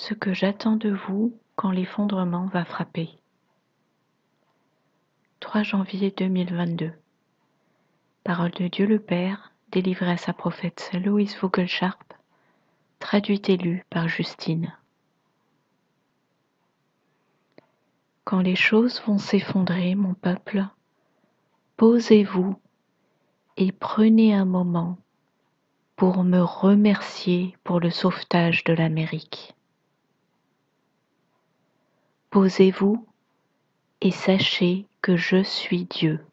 Ce que j'attends de vous quand l'effondrement va frapper. 3 janvier 2022. Parole de Dieu le Père, délivrée à sa prophète Louise Vogelsharp, traduite et lue par Justine. Quand les choses vont s'effondrer, mon peuple, posez-vous et prenez un moment pour me remercier pour le sauvetage de l'Amérique. Posez-vous et sachez que je suis Dieu.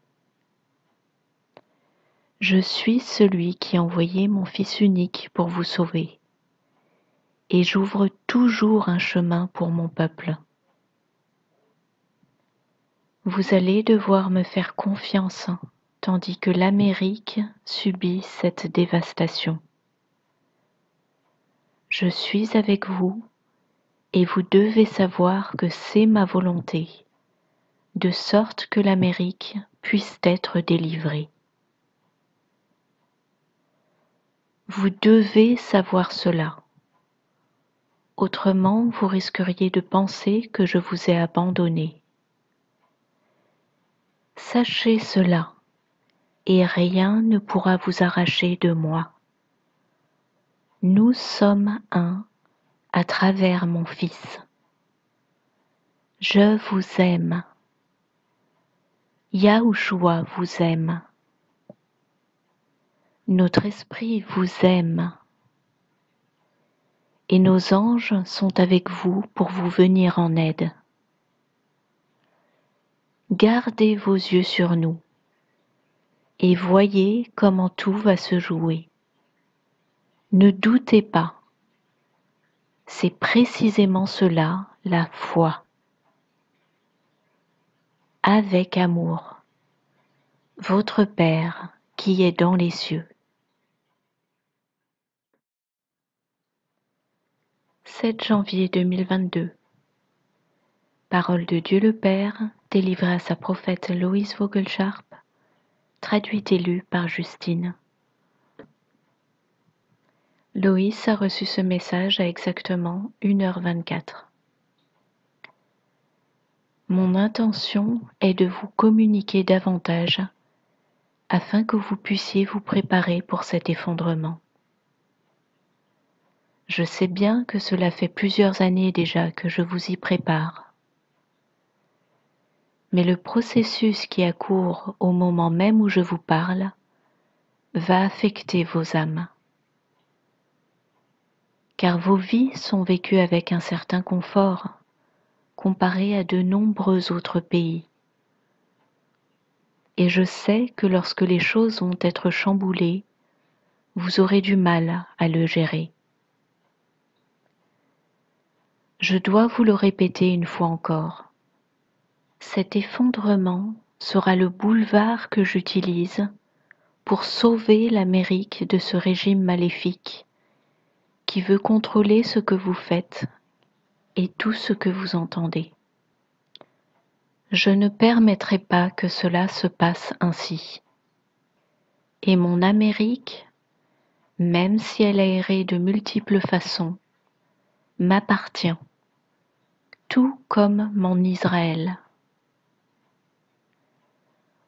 Je suis celui qui a envoyé mon Fils unique pour vous sauver, et j'ouvre toujours un chemin pour mon peuple. Vous allez devoir me faire confiance, tandis que l'Amérique subit cette dévastation. Je suis avec vous, et vous devez savoir que c'est ma volonté, de sorte que l'Amérique puisse être délivrée. Vous devez savoir cela. Autrement, vous risqueriez de penser que je vous ai abandonné. Sachez cela, et rien ne pourra vous arracher de moi. Nous sommes un à travers mon Fils. Je vous aime. Yahushua vous aime. Notre esprit vous aime. Et nos anges sont avec vous pour vous venir en aide. Gardez vos yeux sur nous et voyez comment tout va se jouer. Ne doutez pas. C'est précisément cela, la foi. Avec amour, votre Père qui est dans les cieux. 7 janvier 2022. Parole de Dieu le Père, délivrée à sa prophète Louise Vogelsharp, traduite et lue par Justine. Loïs a reçu ce message à exactement 1h24. Mon intention est de vous communiquer davantage afin que vous puissiez vous préparer pour cet effondrement. Je sais bien que cela fait plusieurs années déjà que je vous y prépare. Mais le processus qui a cours au moment même où je vous parle va affecter vos âmes. Car vos vies sont vécues avec un certain confort comparé à de nombreux autres pays. Et je sais que lorsque les choses vont être chamboulées, vous aurez du mal à le gérer. Je dois vous le répéter une fois encore. Cet effondrement sera le boulevard que j'utilise pour sauver l'Amérique de ce régime maléfique qui veut contrôler ce que vous faites et tout ce que vous entendez. Je ne permettrai pas que cela se passe ainsi. Et mon Amérique, même si elle a erré de multiples façons, m'appartient, tout comme mon Israël.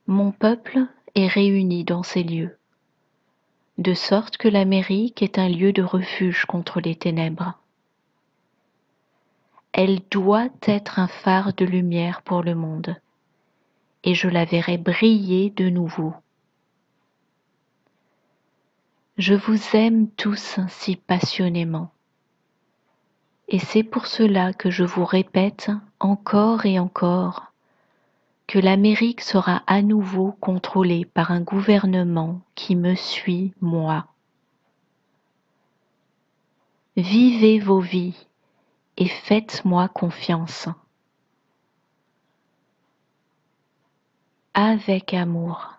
Mon peuple est réuni dans ces lieux, de sorte que l'Amérique est un lieu de refuge contre les ténèbres. Elle doit être un phare de lumière pour le monde, et je la verrai briller de nouveau. Je vous aime tous si passionnément, et c'est pour cela que je vous répète encore et encore que l'Amérique sera à nouveau contrôlée par un gouvernement qui me suit moi. Vivez vos vies et faites-moi confiance. Avec amour,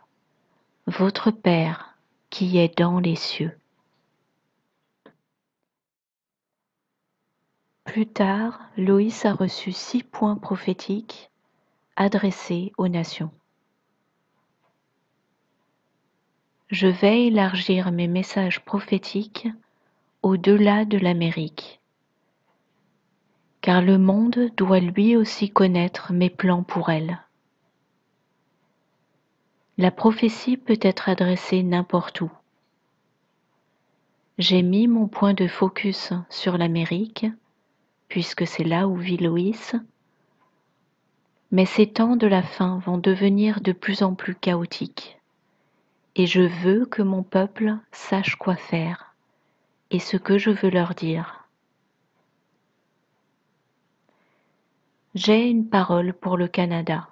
votre Père qui est dans les cieux. Plus tard, Loïs a reçu 6 points prophétiques adressés aux nations. Je vais élargir mes messages prophétiques au-delà de l'Amérique. car le monde doit lui aussi connaître mes plans pour elle. La prophétie peut être adressée n'importe où. J'ai mis mon point de focus sur l'Amérique, puisque c'est là où vit Loïs, mais ces temps de la fin vont devenir de plus en plus chaotiques, et je veux que mon peuple sache quoi faire et ce que je veux leur dire. J'ai une parole pour le Canada.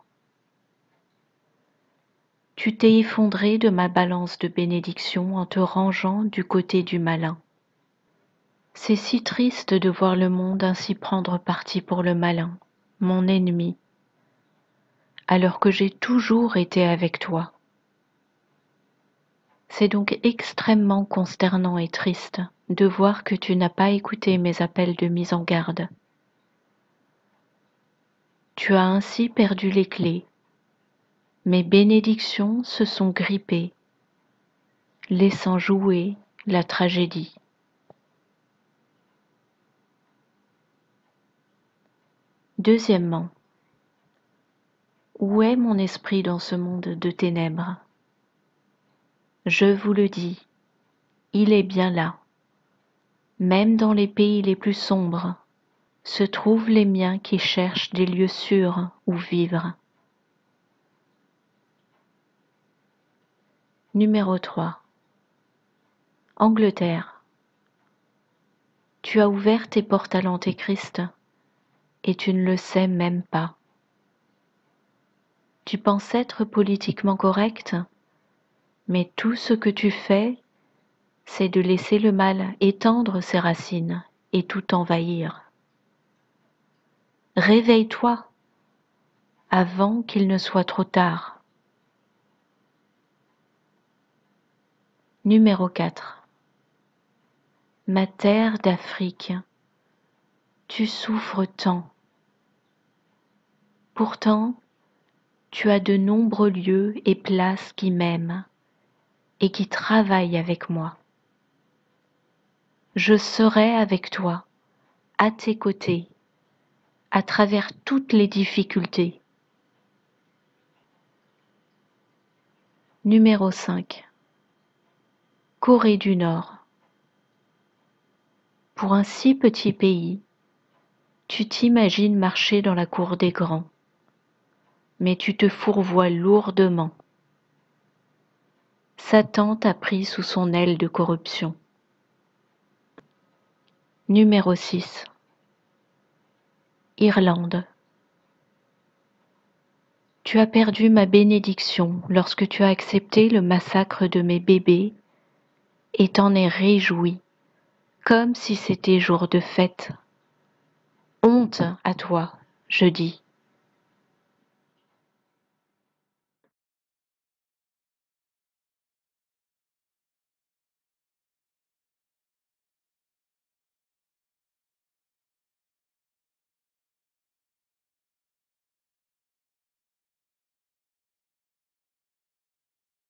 Tu t'es effondré de ma balance de bénédiction en te rangeant du côté du malin. C'est si triste de voir le monde ainsi prendre parti pour le malin, mon ennemi, alors que j'ai toujours été avec toi. C'est donc extrêmement consternant et triste de voir que tu n'as pas écouté mes appels de mise en garde. Tu as ainsi perdu les clés. Mes bénédictions se sont grippées, laissant jouer la tragédie. Deuxièmement, où est mon esprit dans ce monde de ténèbres? Je vous le dis, il est bien là. Même dans les pays les plus sombres, se trouvent les miens qui cherchent des lieux sûrs où vivre. Numéro 3. Angleterre. Tu as ouvert tes portes à l'Antéchrist et tu ne le sais même pas. Tu penses être politiquement correct, mais tout ce que tu fais, c'est de laisser le mal étendre ses racines et tout envahir. Réveille-toi avant qu'il ne soit trop tard. Numéro 4. Ma terre d'Afrique, tu souffres tant. Pourtant, tu as de nombreux lieux et places qui m'aiment et qui travaillent avec moi. Je serai avec toi, à tes côtés, à travers toutes les difficultés. Numéro 5. Corée du Nord. Pour un si petit pays, tu t'imagines marcher dans la cour des grands, mais tu te fourvoies lourdement. Satan t'a pris sous son aile de corruption. Numéro 6. Irlande. Tu as perdu ma bénédiction lorsque tu as accepté le massacre de mes bébés et t'en es réjoui, comme si c'était jour de fête. Honte à toi, je dis.